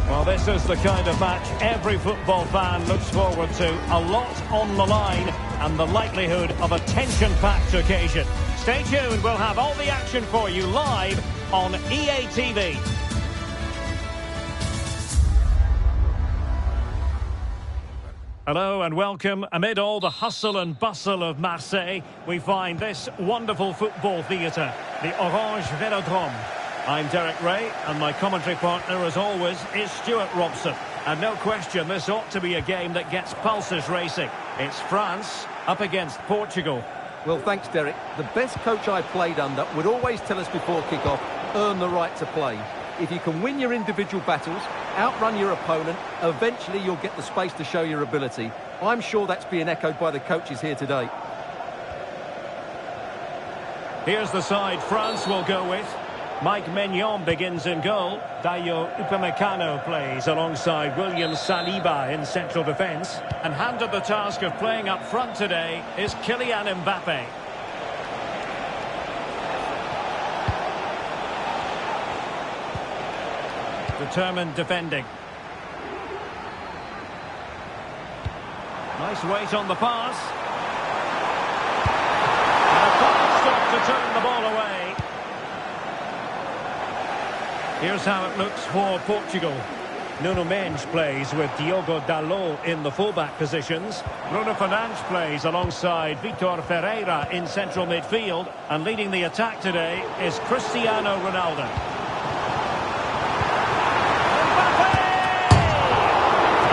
Well, this is the kind of match every football fan looks forward to. A lot on the line and the likelihood of a tension-packed occasion. Stay tuned, we'll have all the action for you live on EA TV. Hello and welcome. Amid all the hustle and bustle of Marseille, we find this wonderful football theatre, the Orange Velodrome. I'm Derek Ray, and my commentary partner, as always, is Stuart Robson. And no question, this ought to be a game that gets pulses racing. It's France up against Portugal. Well, thanks, Derek. The best coach I played under would always tell us before kick-off, earn the right to play. If you can win your individual battles, outrun your opponent, eventually you'll get the space to show your ability. I'm sure that's being echoed by the coaches here today. Here's the side France will go with. Mike Maignan begins in goal. Dayo Upamecano plays alongside William Saliba in central defence. And handed the task of playing up front today is Kylian Mbappe. Determined defending. Nice weight on the pass. And a fine stop to turn the ball away. Here's how it looks for Portugal. Nuno Mendes plays with Diogo Dalot in the fullback positions. Bruno Fernandes plays alongside Vitor Ferreira in central midfield. And leading the attack today is Cristiano Ronaldo. Mbappe!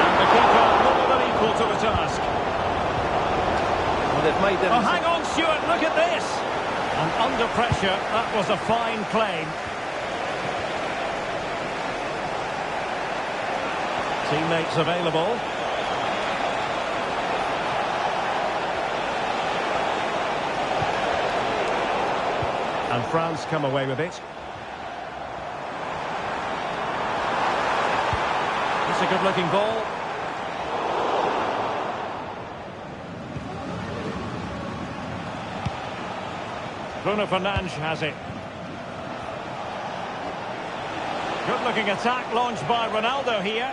And the keeper more than equal to the task. Well, they've made them... Oh, hang on, Stuart, look at this! And under pressure, that was a fine claim. Teammates available. And France come away with it. It's a good-looking ball. Bruno Fernandes has it. Good-looking attack launched by Ronaldo here.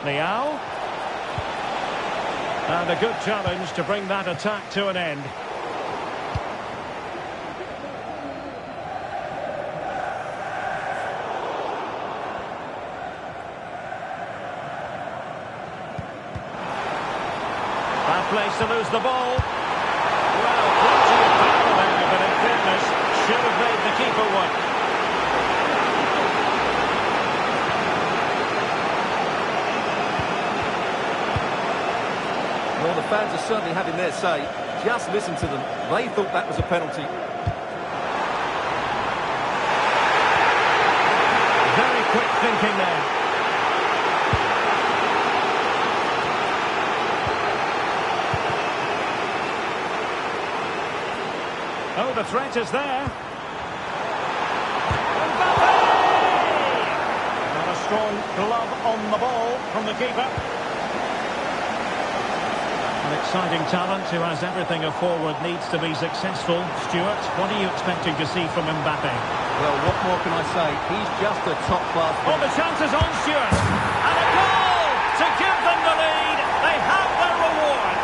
Leao. And a good challenge to bring that attack to an end. Bad place to lose the ball. Well, plenty of power there, but in fairness, should have made the keeper one. Well, the fans are certainly having their say. Just listen to them. They thought that was a penalty. Very quick thinking there. Oh, the threat is there. Mbappe! Got a strong glove on the ball from the keeper. An exciting talent who has everything a forward needs to be successful. Stuart, what are you expecting to see from Mbappe? Well, what more can I say? He's just a top-class player. Oh, the chance is on, Stuart. And a goal to give them the lead. They have their reward.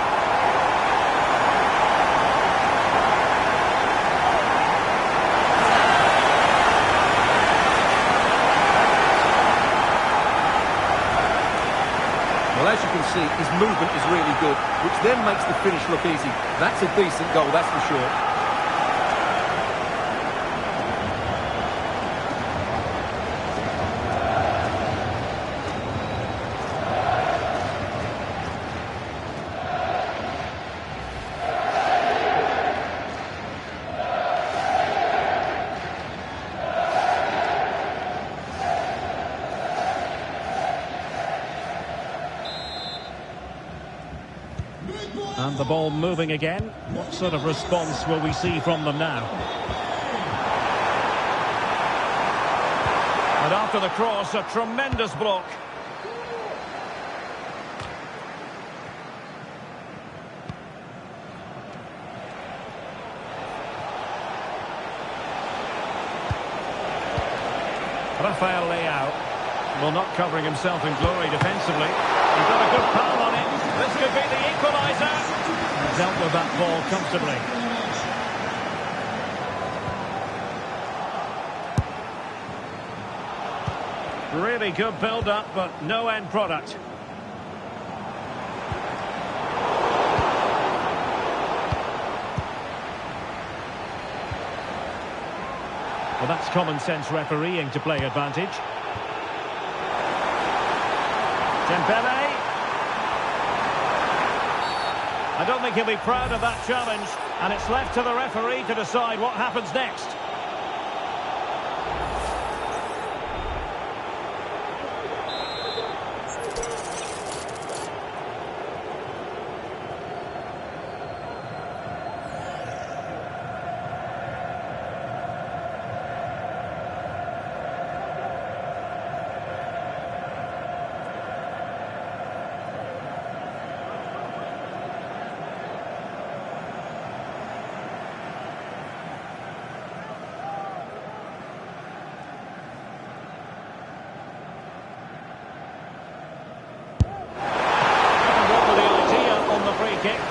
Well, as you can see, his movement is really good, which then makes the finish look easy. That's a decent goal, that's for sure. And the ball moving again. What sort of response will we see from them now? And after the cross, a tremendous block. Rafael Leao. Well, not covering himself in glory defensively. He's got a good palm on it. This could be the equaliser. Dealt with that ball comfortably. Really good build-up, but no end product. Well, that's common sense refereeing to play advantage. Dembele. I don't think he'll be proud of that challenge, and it's left to the referee to decide what happens next.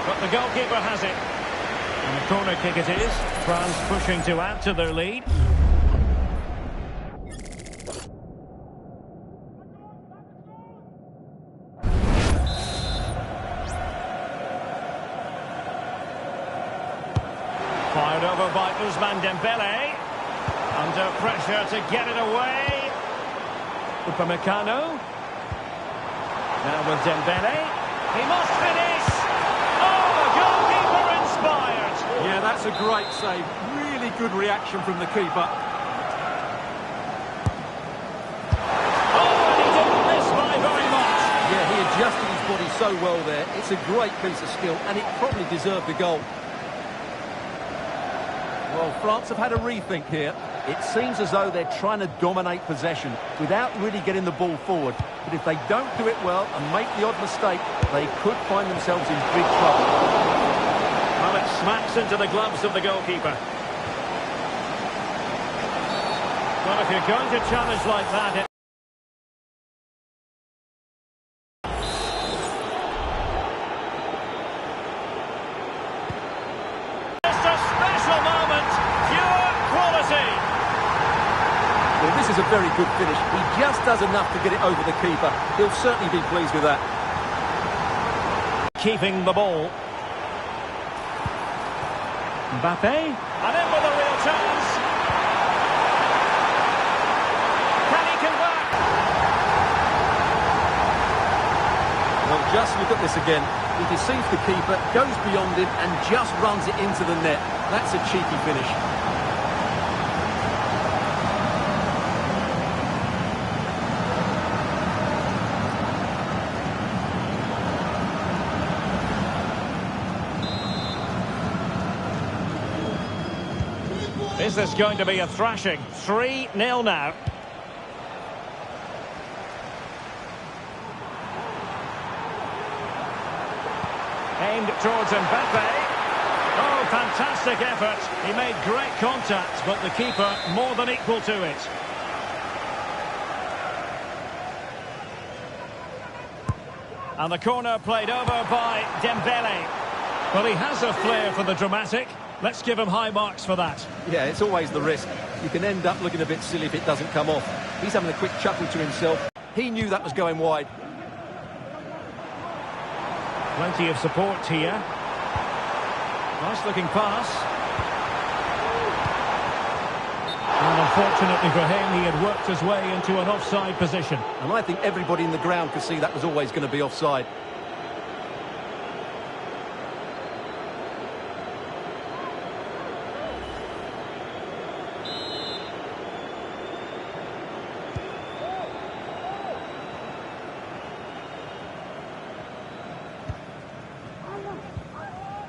But the goalkeeper has it. And a corner kick it is. France pushing to add to their lead. Fired over by Ousmane Dembele. Under pressure to get it away. Upamecano. Now with Dembele. He must finish. Yeah, that's a great save. Really good reaction from the keeper. Oh, and he didn't miss by very much. Yeah, he adjusted his body so well there. It's a great piece of skill, and it probably deserved the goal. Well, France have had a rethink here. It seems as though they're trying to dominate possession without really getting the ball forward. But if they don't do it well and make the odd mistake, they could find themselves in big trouble. Well, it smacks into the gloves of the goalkeeper. Well, if you're going to challenge like that... Just a special moment. Pure quality. Well, this is a very good finish. He just does enough to get it over the keeper. He'll certainly be pleased with that. Keeping the ball. Mbappe, and in with a real chance. Can he convert? Well, just look at this again. He deceives the keeper, goes beyond him, and just runs it into the net. That's a cheeky finish. Is this going to be a thrashing? 3-0 now. Aimed towards Mbappe. Oh, fantastic effort. He made great contact, but the keeper more than equal to it. And the corner played over by Dembele. Well, he has a flair for the dramatic. Let's give him high marks for that. Yeah, it's always the risk. You can end up looking a bit silly if it doesn't come off. He's having a quick chuckle to himself. He knew that was going wide. Plenty of support here. Nice looking pass. And unfortunately for him, he had worked his way into an offside position. And I think everybody in the ground could see that was always going to be offside.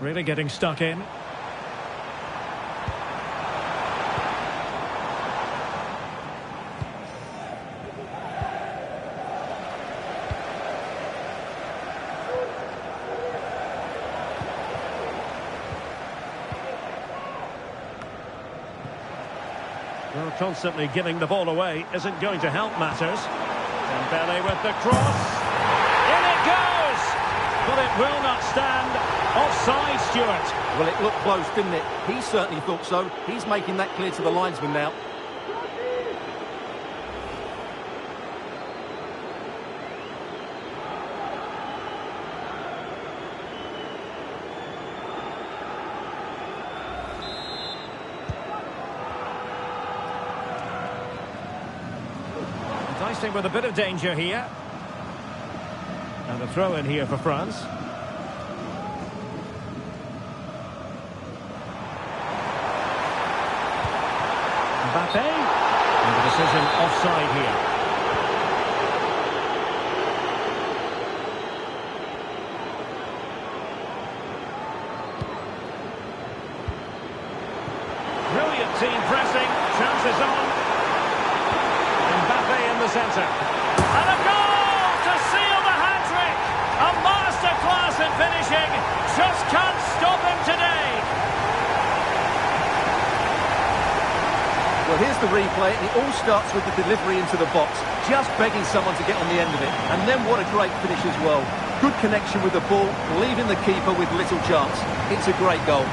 Really getting stuck in. Well, constantly giving the ball away isn't going to help matters. Dembele with the cross. In it goes! But it will not stand. Offside, Stuart. Well, it looked close, didn't it? He certainly thought so. He's making that clear to the linesman now. Enticing with a bit of danger here. And a throw in here for France. Mbappe. And the decision offside here. Brilliant team pressing. Chances on. Mbappe in the centre. And a goal to seal the hat-trick! A masterclass in finishing. Just can't stop him today. Well, here's the replay. It all starts with the delivery into the box. Just begging someone to get on the end of it. And then what a great finish as well. Good connection with the ball, leaving the keeper with little chance. It's a great goal.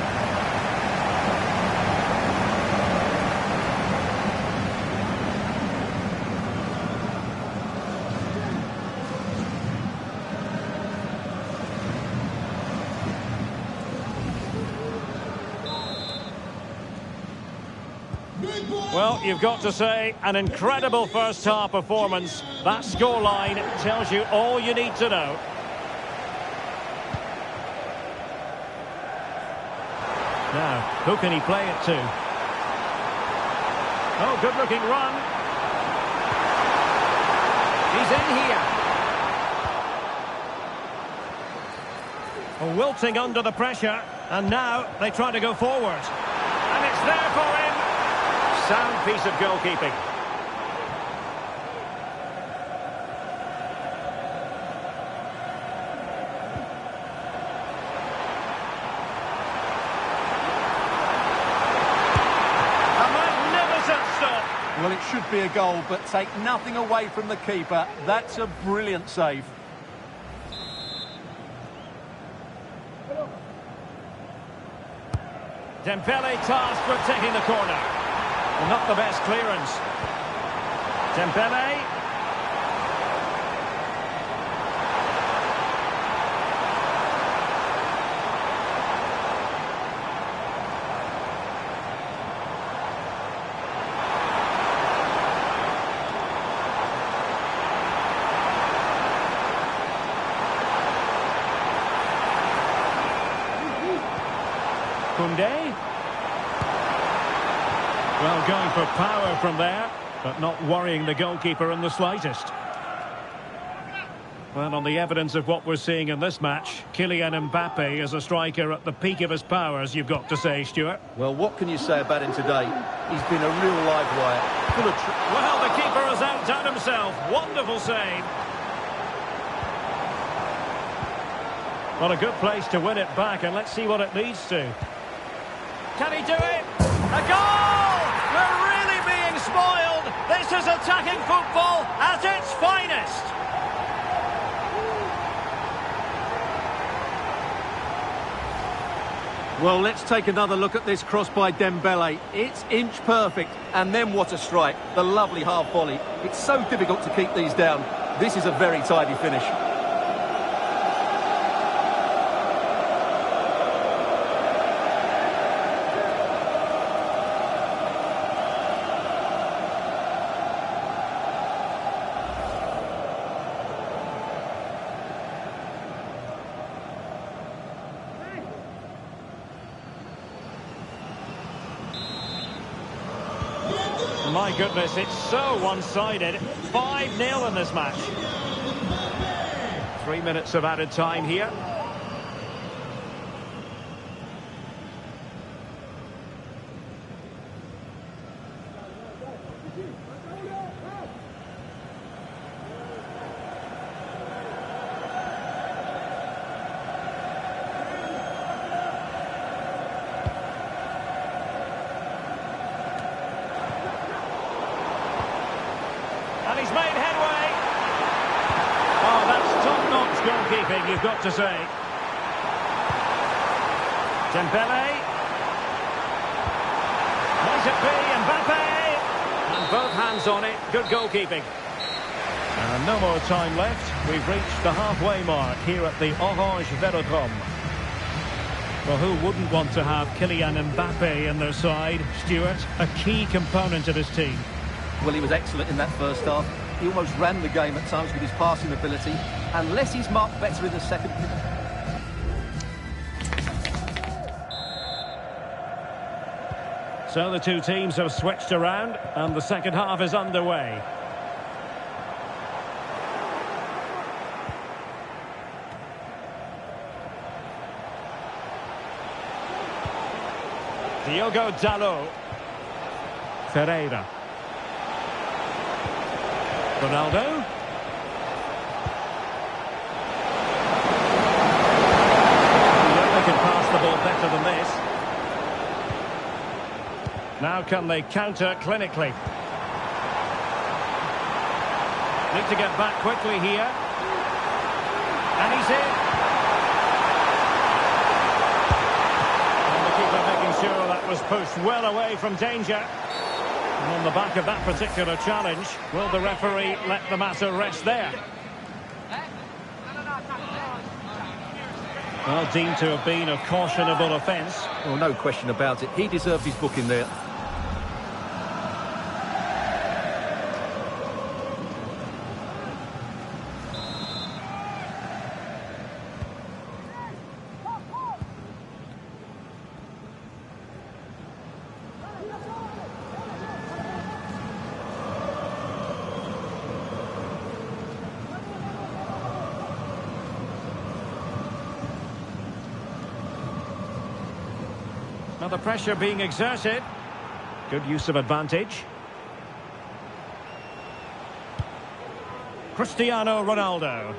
Well, you've got to say, an incredible first-half performance. That scoreline tells you all you need to know. Now, who can he play it to? Oh, good-looking run. He's in here. Oh, wilting under the pressure, and now they try to go forward. And it's there for him. Sound piece of goalkeeping. A magnificent stop. Well, it should be a goal, but take nothing away from the keeper. That's a brilliant save. Dembele tasked with taking the corner. Well, not the best clearance. Dembele. Koundé. Well, going for power from there, but not worrying the goalkeeper in the slightest. Well, on the evidence of what we're seeing in this match, Kylian Mbappe is a striker at the peak of his powers, you've got to say, Stuart. Well, what can you say about him today? He's been a real live wire. Full of well, the keeper has outdone himself. Wonderful save. Well, a good place to win it back, and let's see what it leads to. Can he do it? A goal! We're really being spoiled. This is attacking football at its finest. Well, let's take another look at this cross by Dembele. It's inch perfect. And then what a strike. The lovely half volley. It's so difficult to keep these down. This is a very tidy finish. My goodness, it's so one-sided. 5-0 in this match. 3 minutes of added time here. And he's made headway. you've got to say. Dembele. Might it be Mbappe? And both hands on it. Good goalkeeping. And no more time left. We've reached the halfway mark here at the Orange Velodrome. Well, who wouldn't want to have Kylian Mbappe in their side? Stuart, a key component of his team. Well, he was excellent in that first half. He almost ran the game at times with his passing ability. Unless he's marked better in the second. So the two teams have switched around and the second half is underway. Diogo Dalot. Ferreira. Ronaldo. They can pass the ball better than this. Now can they counter clinically? Need to get back quickly here. And he's in. And the keeper making sure that was pushed well away from danger. And on the back of that particular challenge, will the referee let the matter rest there? Well, deemed to have been a cautionable offence. Well, no question about it. He deserved his booking there. Now the pressure being exerted. Good use of advantage. Cristiano Ronaldo.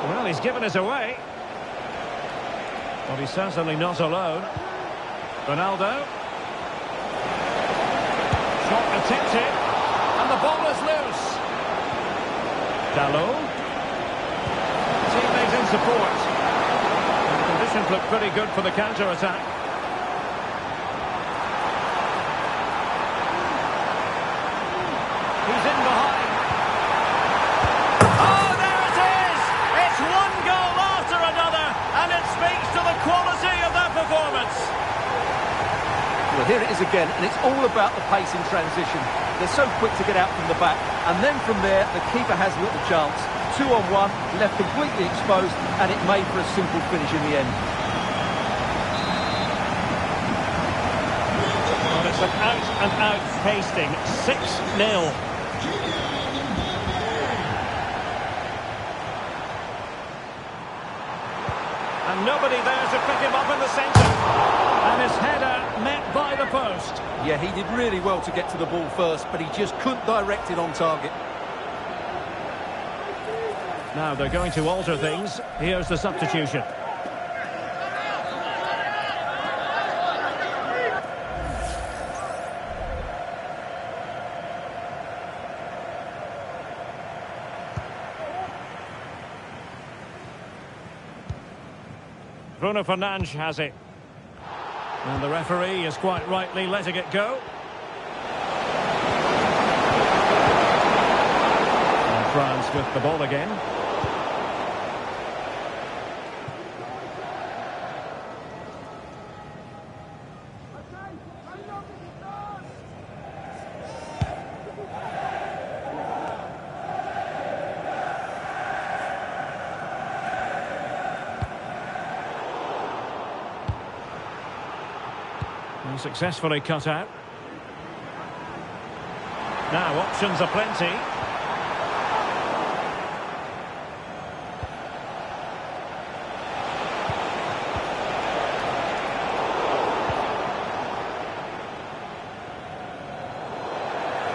Well, he's given us away. But he's certainly not alone. Ronaldo. Shot attempted, and the ball is loose. Dalot. Teammates in support. And the conditions look pretty good for the counter-attack. He's in behind. Oh, there it is! It's one goal after another, and it speaks to the quality of that performance. Well, here it is again, and it's all about the pace in transition. They're so quick to get out from the back, and then from there, the keeper has little chance. 2-on-1, left completely exposed, and it made for a simple finish in the end. Well, it's an out-and-out pasting. 6-0. And nobody there to pick him up in the centre. And his header met by the post. Yeah, he did really well to get to the ball first, but he just couldn't direct it on target. Now they're going to alter things. Here's the substitution. Bruno Fernandes has it. And the referee is quite rightly letting it go. And France with the ball again. Successfully cut out. Now options are plenty.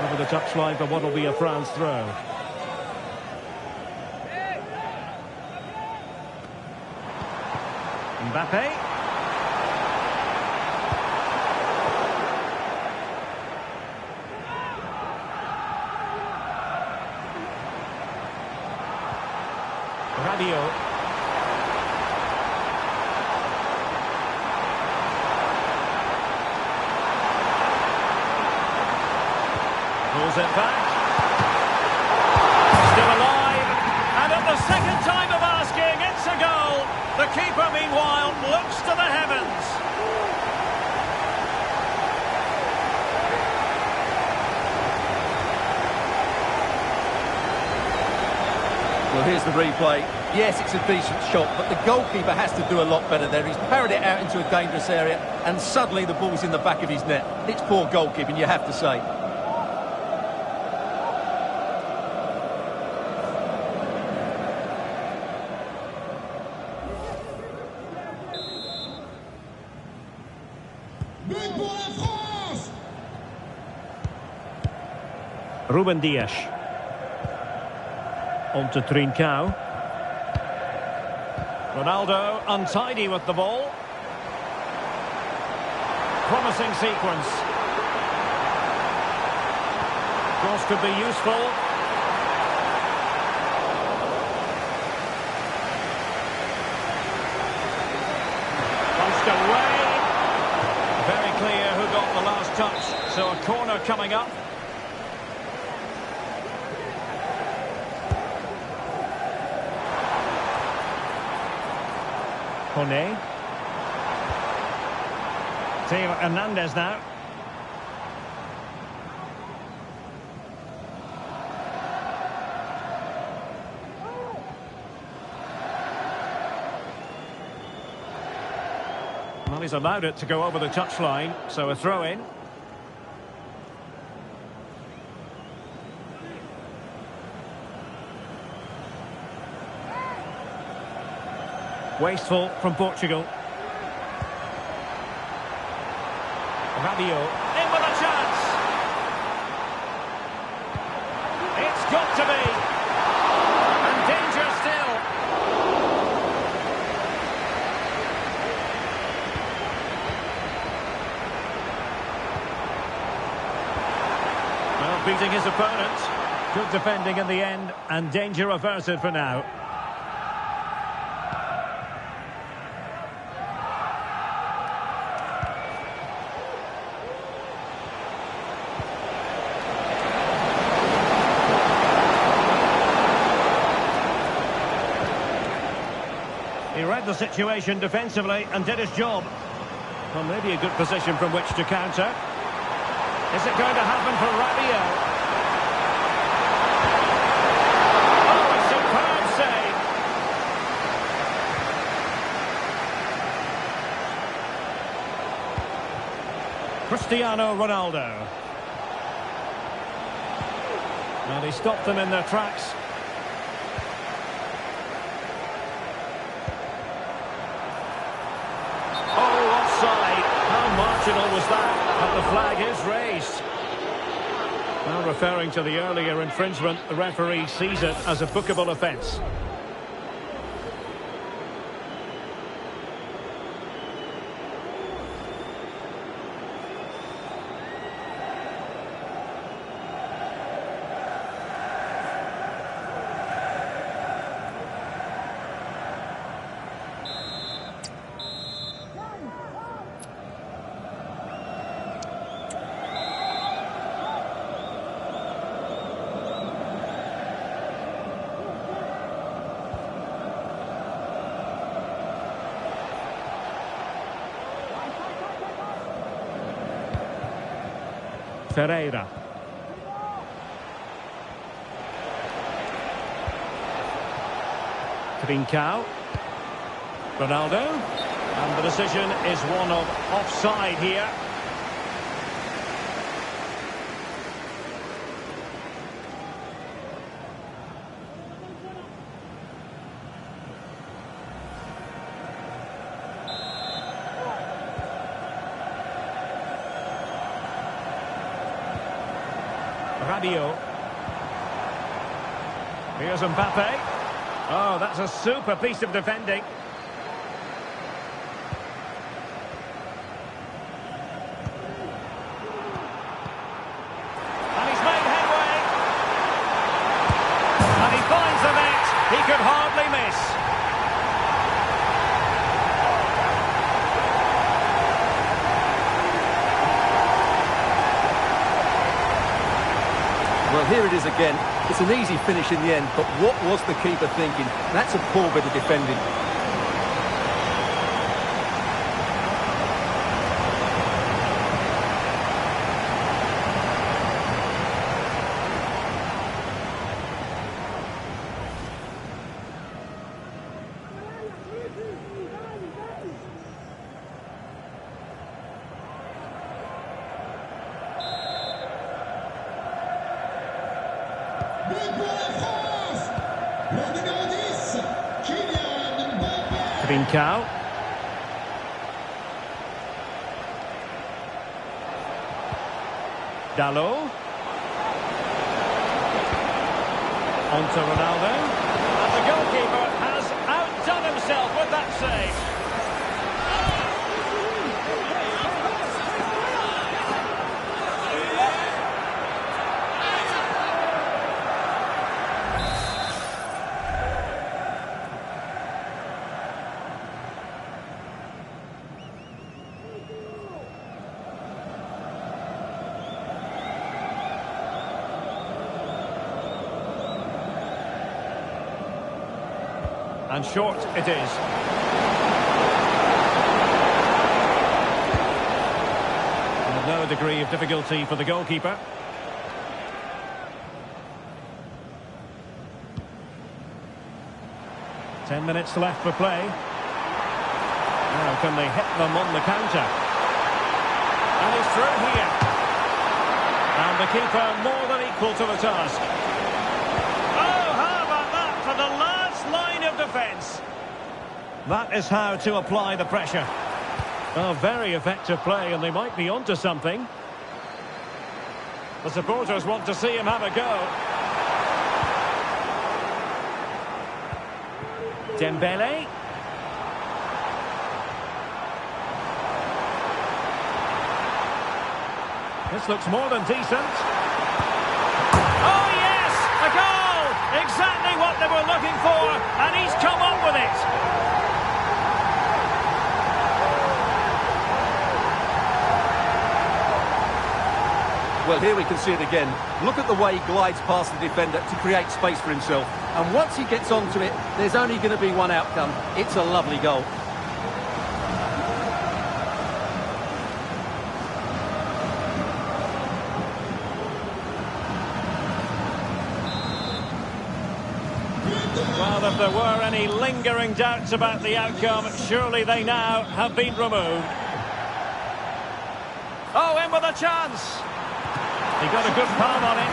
Over the touchline for what will be a France throw. Mbappe. Rabiot. Pulls it back. Still alive. And at the second time of asking, it's a goal. The keeper, meanwhile, looks to the heavens. Well, here's the replay. Yes, it's a decent shot, but the goalkeeper has to do a lot better there. He's parried it out into a dangerous area, and suddenly the ball's in the back of his net. It's poor goalkeeping, you have to say. Ruben Dias. On to Trincao. Ronaldo untidy with the ball. Promising sequence. Cross could be useful. Punched away. Very clear who got the last touch. So a corner coming up. Kone. Theo Hernandez now. Well, he's allowed it to go over the touchline, so a throw-in. Wasteful from Portugal. Rabiot in with a chance. It's got to be. And danger still. Well, beating his opponent. Good defending in the end, and danger averted for now. He read the situation defensively and did his job. Well, maybe a good position from which to counter. Is it going to happen for Rabiot? Oh, a superb save. Cristiano Ronaldo. And he stopped them in their tracks. How marginal was that? But the flag is raised. Well, referring to the earlier infringement, the referee sees it as a bookable offence. Ferreira. Trincao. Ronaldo. And the decision is one of offside here. Rabiot. Here's Mbappe. Oh, that's a super piece of defending. And he's made headway. And he finds the net. He could hardly miss. Well, here it is again. It's an easy finish in the end, but what was the keeper thinking? That's a poor bit of defending. Trincao. Dalot. On to Ronaldo. And the goalkeeper has outdone himself with that save. And short it is. And no degree of difficulty for the goalkeeper. Ten minutes left for play. Now can they hit them on the counter? And he's through here. And the keeper more than equal to the task. Oh, how about that for the last line of defence? That is how to apply the pressure. Oh, very effective play, and they might be onto something. The supporters want to see him have a go. Dembele. This looks more than decent. Oh, yes! A goal! Exactly what they were looking for, and he's come up with it. Well, here we can see it again. Look at the way he glides past the defender to create space for himself. And once he gets onto it, there's only going to be one outcome. It's a lovely goal. Well, if there were any lingering doubts about the outcome, surely they now have been removed. Oh, in with a chance. He got a good palm on it.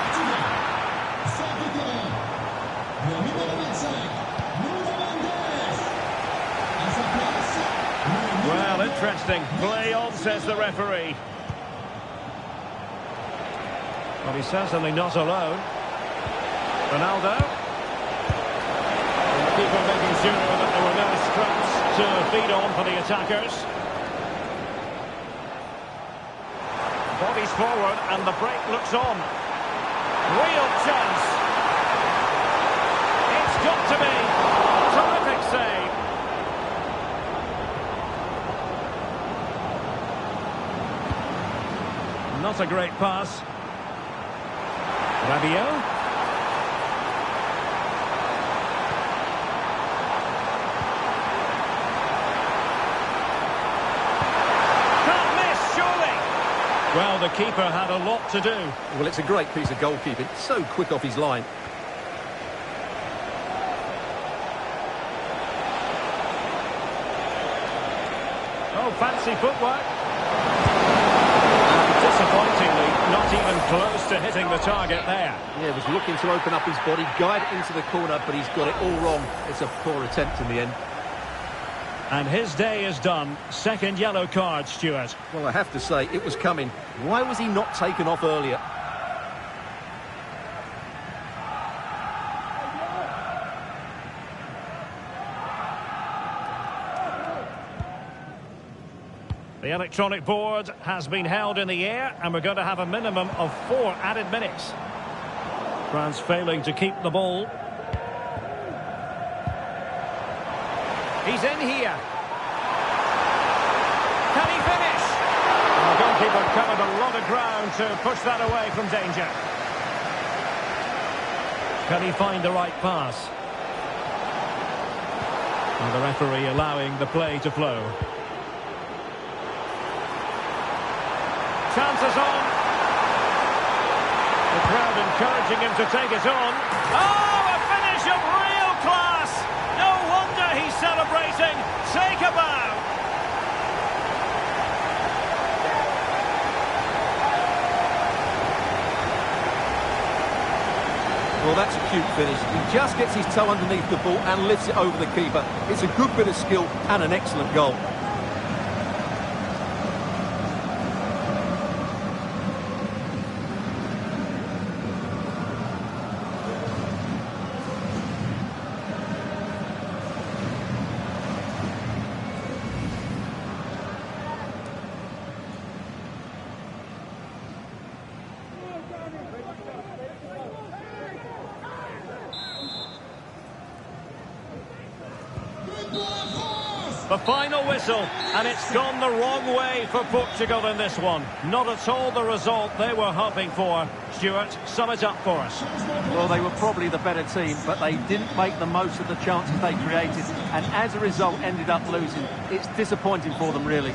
Well, interesting. Play on, says the referee. Well, he's certainly not alone. Ronaldo. And the keeper making sure that there were no scraps to feed on for the attackers. Bodies forward and the break looks on. Real chance. It's got to be. Terrific save. Not a great pass. Rabiot. Well, the keeper had a lot to do. Well, it's a great piece of goalkeeping. So quick off his line. Oh, fancy footwork. And disappointingly, not even close to hitting the target there. Yeah, was looking to open up his body, guide it into the corner, but he's got it all wrong. It's a poor attempt in the end. And his day is done. Second yellow card, Stuart. Well, I have to say, it was coming. Why was he not taken off earlier? The electronic board has been held in the air, and we're going to have a minimum of 4 added minutes. France failing to keep the ball. He's in here. Can he finish? The goalkeeper covered a lot of ground to push that away from danger. Can he find the right pass? And the referee allowing the play to flow. Chances on. The crowd encouraging him to take it on. Oh, a finish of real class! No wonder he's celebrating. Take a bow. Well, that's a cute finish. He just gets his toe underneath the ball and lifts it over the keeper. It's a good bit of skill and an excellent goal. The final whistle, and it's gone the wrong way for Portugal in this one. Not at all the result they were hoping for. Stuart, sum it up for us. Well, they were probably the better team, but they didn't make the most of the chances they created, and as a result ended up losing. It's disappointing for them, really.